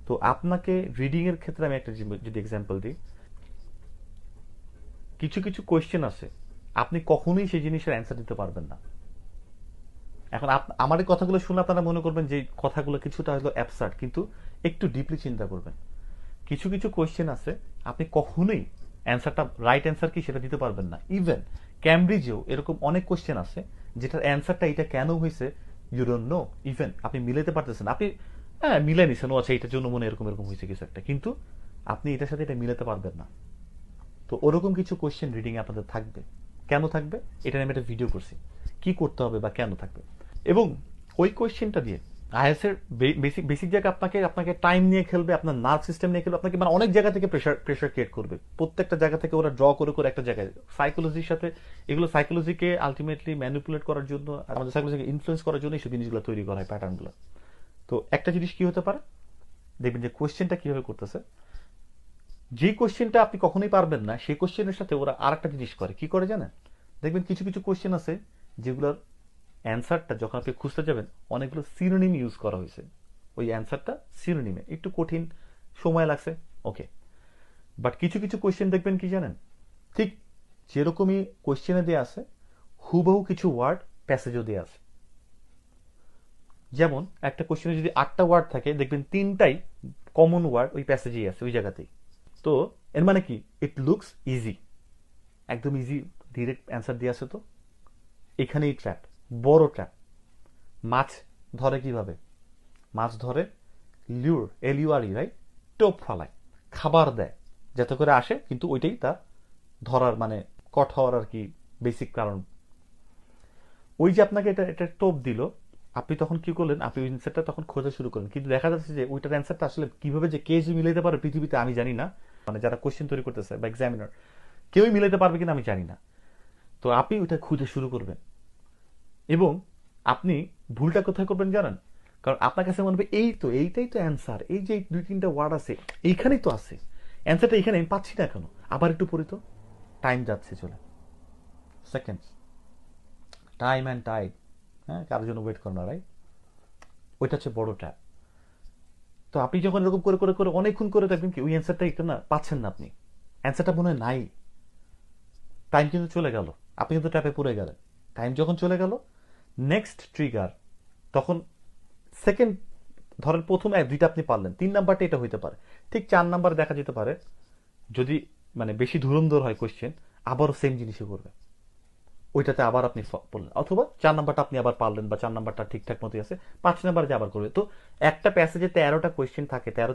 তো আপনাকে রিডিং এর ক্ষেত্রে আমি একটা যদি এক্সাম্পল দিই, কিছু কিছু কোয়েশ্চেন আছে আপনি কখনোই সেই জিনিসের অ্যান্সার দিতে পারবেন না। এখন আমার এই কথাগুলো শুনে আপনারা মনে করবেন যে কথাগুলো কিছুটা হয়তো অ্যাবসার্ড, কিন্তু একটু ডিপলি চিন্তা করবেন। কিছু কিছু কোয়েশ্চেন আছে আপনি কখনোই অ্যান্সারটা, রাইট অ্যান্সার কি সেটা দিতে পারবেন না। ইভেন ক্যামব্রিজেও এরকম অনেক কোয়েশ্চেন আছে যেটার অ্যান্সারটা এটা কেন হয়েছে ইউ ডোন্ট নো, ইভেন আপনি মিলাতে পারতেছেন। আপনি হ্যাঁ মিলে নিছেন, ও আচ্ছা এটার জন্য মনে এরকম এরকম হয়েছে কিছু একটা, কিন্তু আপনি এটার সাথে এটা মিলাতে পারবেন না। তো ওরকম কিছু কোয়েশ্চেন রিডিং এ আপনাদের থাকবে। কেন থাকবে এটা নিয়ে আমি একটা ভিডিও করছি, কি করতে হবে বা কেন থাকবে। এবং ওই কোয়েশ্চেনটা দিয়ে আইএস এর বেসিক বেসিক জায়গা আপনাকে আপনাকে টাইম নিয়ে খেলবে, আপনার নার্ভ সিস্টেম নিয়ে খেলবে, আপনাকে মানে অনেক জায়গা থেকে প্রেশার প্রেশার ক্রিয়েট করবে। প্রত্যেকটা জায়গা থেকে ওরা ড্র করে করে একটা জায়গায় সাইকোলজির সাথে, এগুলো সাইকোলজিকে আলটিমেটলি ম্যানিপুলেট করার জন্য, আমাদের সাইকোলজিকে ইনফ্লুয়েন্স করার জন্য এইসব জিনিসগুলো তৈরি করা হয়, প্যাটার্নগুলো। তো একটা জিনিস কি হতে পারে, দেখবেন যে কোয়েশ্চেনটা কিভাবে করতেছে, যে কোয়েশ্চেনটা আপনি কখনোই পারবেন না সেই কোয়েশ্চেনের সাথে ওরা আর একটা জিনিস করে, কি করে জানেন? দেখবেন কিছু কিছু কোয়েশ্চেন আছে যেগুলোর অ্যান্সারটা যখন আপনি খুঁজতে যাবেন অনেকগুলো সিনোনিম ইউজ করা হয়েছে, ওই অ্যান্সারটা সিনোনিমে একটু কঠিন, সময় লাগছে, ওকে। বাট কিছু কিছু কোয়েশ্চেন দেখবেন কি জানেন, ঠিক যেরকমই কোয়েশ্চেনে দেওয়া আছে হুবহু কিছু ওয়ার্ড প্যাসেজও দেওয়া আছে। যেমন একটা কোয়েশ্চেনে যদি 8টা ওয়ার্ড থাকে দেখবেন 3টাই কমন ওয়ার্ড ওই প্যাসেজেই আছে, ওই জায়গাতেই। তো এর মানে কি, ইট লুকস ইজি, একদম ইজি, ডিরেক্ট অ্যান্সার দিয়ে আছে। তো এখানেই ট্র্যাপ, বড় ট্র্যাপ। মাছ ধরে কিভাবে? মাছ ধরে লিউর, এলিউআরই, রাইট, টোপ ফালায়, খাবার দেয় যাতে করে আসে, কিন্তু ওইটাই তার ধরার মানে কট হওয়ার আর কি বেসিক কারণ। ওই যে আপনাকে এটা এটা টোপ দিল, আপনি তখন কি করলেন, আপনি ওই অ্যান্সারটা তখন খোঁজা শুরু করলেন, কিন্তু দেখা যাচ্ছে যে ওইটার অ্যান্সারটা আসলে কিভাবে যে কে যে মিলাইতে পারে পৃথিবীতে আমি জানি না, মানে যারা কোশ্চেন তৈরি করতেছে বা এক্সামিনার কেউই মিলাইতে পারবে কিনা আমি জানি না। তো আপনি ওইটা খুঁজে শুরু করবেন, এবং আপনি ভুলটা কোথায় করবেন জানেন? কারণ আপনার কাছে মনে হবে এই তো এইটাই তো অ্যান্সার, এই যে 2-3টা ওয়ার্ড আছে এইখানেই তো আছে অ্যান্সারটা, এখানে আমি পাচ্ছি না কেন, আবার একটু পড়ি তো। টাইম যাচ্ছে চলে, সেকেন্ডস, টাইম অ্যান্ড টাইড, হ্যাঁ, কারোর জন্য ওয়েট করো না, রাইট? ওইটা হচ্ছে বড় ট্র্যাপ। তো আপনি যখন এরকম করে করে করে অনেকক্ষণ করে দেখবেন কি ওই অ্যান্সারটা একটু না পাচ্ছেন না, আপনি অ্যান্সারটা মনে হয় নাই, টাইম কিন্তু চলে গেল, আপনি কিন্তু ট্র্যাপে পড়ে গেলেন। টাইম যখন চলে গেল, নেক্সট ট্রিগার, তখন সেকেন্ড, ধরেন প্রথম 1-2টা আপনি পারলেন, 3 নাম্বারটা এটা হইতে পারে, ঠিক 4 নাম্বার দেখা যেতে পারে যদি মানে বেশি ধুরন্ধর হয় কোশ্চেন, আবারও সেম জিনিসই করবে, ওইটাতে আবার আপনি পড়লেন, অথবা 4 নাম্বারটা আপনি আবার পারলেন বা 4 নাম্বারটা ঠিকঠাক মতোই আছে, 5 নাম্বার যে আবার করবে। তো একটা প্যাসেজে 13টা কোয়েশ্চেন থাকে, 13